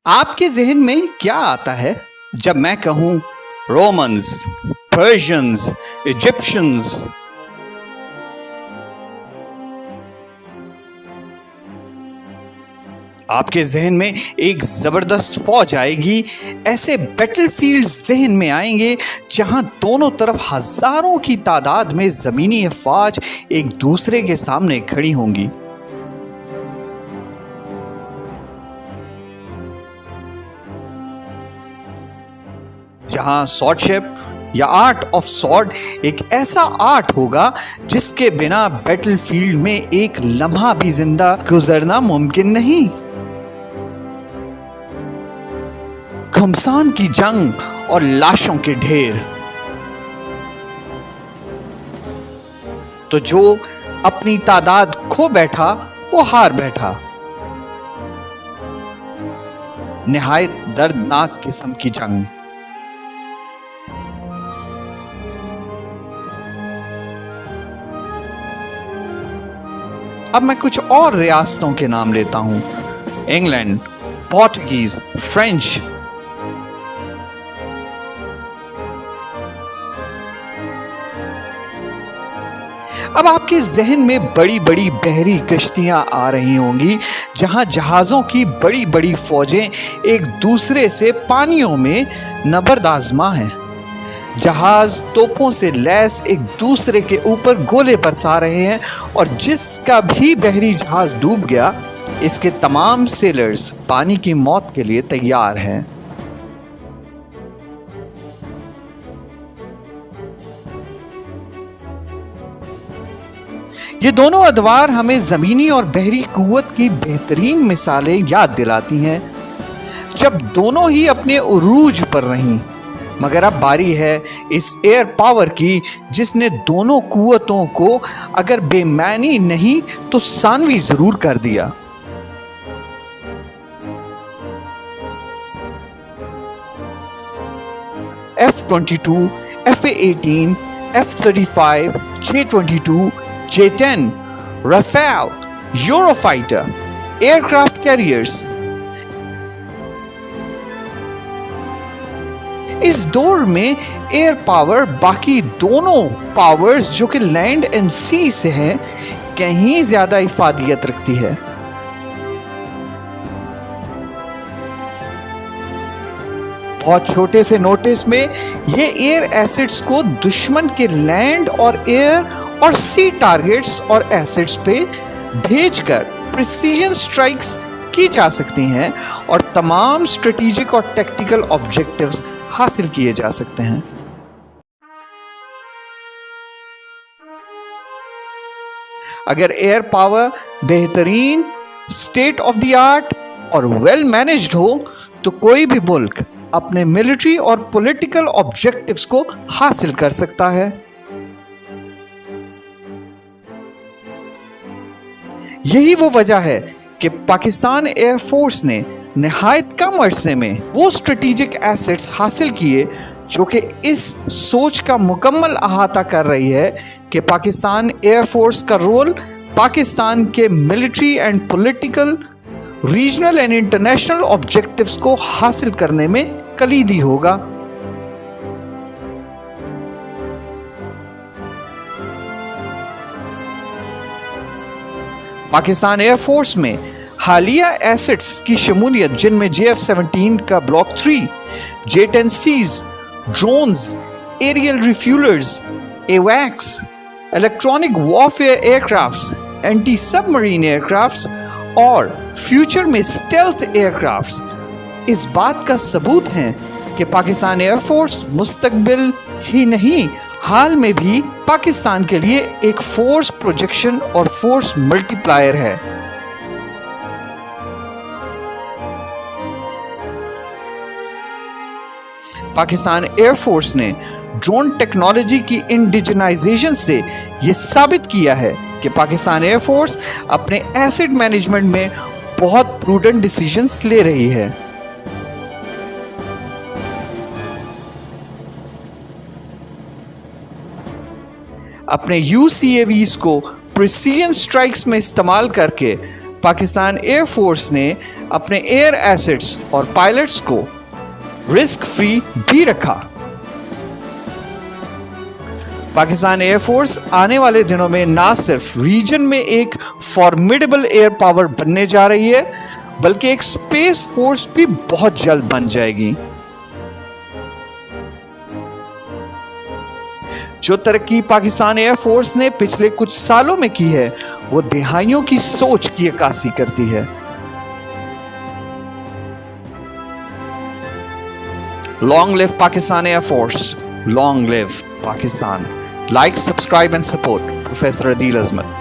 آپ کے ذہن میں کیا آتا ہے جب میں کہوں رومنز، پرشینز، ایجپشنز؟ آپ کے ذہن میں ایک زبردست فوج آئے گی، ایسے بیٹل فیلڈ ذہن میں آئیں گے جہاں دونوں طرف ہزاروں کی تعداد میں زمینی افواج ایک دوسرے کے سامنے کھڑی ہوں گی۔ جہاں سورڈ شپ یا آرٹ آف سورڈ ایک ایسا آرٹ ہوگا جس کے بنا بیٹل فیلڈ میں ایک لمحہ بھی زندہ گزرنا ممکن نہیں۔ گھمسان کی جنگ اور لاشوں کے ڈھیر۔ تو جو اپنی تعداد کھو بیٹھا وہ ہار بیٹھا۔ نہایت دردناک قسم کی جنگ۔ اب میں کچھ اور ریاستوں کے نام لیتا ہوں: انگلینڈ، پورتگیز، فرینچ۔ اب آپ کے ذہن میں بڑی بڑی بحری کشتیاں آ رہی ہوں گی جہاں جہازوں کی بڑی بڑی فوجیں ایک دوسرے سے پانیوں میں نبرد آزما ہیں۔ جہاز توپوں سے لیس ایک دوسرے کے اوپر گولے برسا رہے ہیں، اور جس کا بھی بحری جہاز ڈوب گیا اس کے تمام سیلرز پانی کی موت کے لیے تیار ہیں۔ یہ دونوں ادوار ہمیں زمینی اور بحری قوت کی بہترین مثالیں یاد دلاتی ہیں جب دونوں ہی اپنے عروج پر رہیں، مگر اب باری ہے اس ایئر پاور کی جس نے دونوں قوتوں کو اگر بے معنی نہیں تو ثانوی ضرور کر دیا۔ F-22، F-18، F-35، J-22، J-10، Rafale, Eurofighter, aircraft carriers. اس دور میں ایئر پاور باقی دونوں پاورز جو کہ لینڈ اینڈ سی سے ہیں کہیں زیادہ افادیت رکھتی ہے۔ بہت چھوٹے سے نوٹس میں یہ ایئر ایسٹس کو دشمن کے لینڈ اور ایئر اور سی ٹارگٹس اور ایسٹس پہ بھیج کر پریسیژن سٹرائکس کی جا سکتی ہیں اور تمام اسٹریٹجک اور ٹیکٹیکل آبجیکٹیوز حاصل کیے جا سکتے ہیں۔ اگر ایئر پاور بہترین، اسٹیٹ آف دی آرٹ اور ویل مینجڈ ہو تو کوئی بھی ملک اپنے ملٹری اور پولیٹیکل آبجیکٹیوز کو حاصل کر سکتا ہے۔ یہی وہ وجہ ہے کہ پاکستان ایئر فورس نے نہایت کم عرصے میں وہ اسٹریٹجک ایسٹس حاصل کیے جو کہ اس سوچ کا مکمل احاطہ کر رہی ہے کہ پاکستان ایئر فورس کا رول پاکستان کے military and political, regional and international objectives کو حاصل کرنے میں کلیدی ہوگا۔ پاکستان ایئر فورس میں حالیہ ایسٹس کی شمولیت جن میں JF-17 کا block 3، J-10Cs، drones, aerial refuelers, ایویکس، electronic warfare aircrafts, anti submarine aircrafts اور فیوچر میں اسٹیلتھ ایئر کرافٹس اس بات کا ثبوت ہیں کہ پاکستان ایئر فورس مستقبل ہی نہیں حال میں بھی پاکستان کے لیے ایک فورس پروجیکشن اور فورس ملٹی پلائر ہے۔ پاکستان ایئر فورس نے ڈرون ٹیکنالوجی کی انڈیجنائزیشن سے یہ ثابت کیا ہے کہ پاکستان ایئر فورس اپنے ایسٹ مینجمنٹ میں بہت پروڈنٹ ڈیسیژنز لے رہی ہے۔ اپنے UCAVs کو پریسیژن سٹرائکس میں استعمال کر کے پاکستان ایئر فورس نے اپنے ایئر ایسٹس اور پائلٹس کو رسک فری بھی رکھا۔ پاکستان ایئر فورس آنے والے دنوں میں نہ صرف ریجن میں ایک فارمیڈیبل ایئر پاور بننے جا رہی ہے بلکہ ایک اسپیس فورس بھی بہت جلد بن جائے گی۔ جو ترقی پاکستان ایئر فورس نے پچھلے کچھ سالوں میں کی ہے وہ دہائیوں کی سوچ کی عکاسی کرتی ہے۔ Long live Pakistan Air Force. Long live Pakistan. Like, subscribe and support Professor Adil Azmat.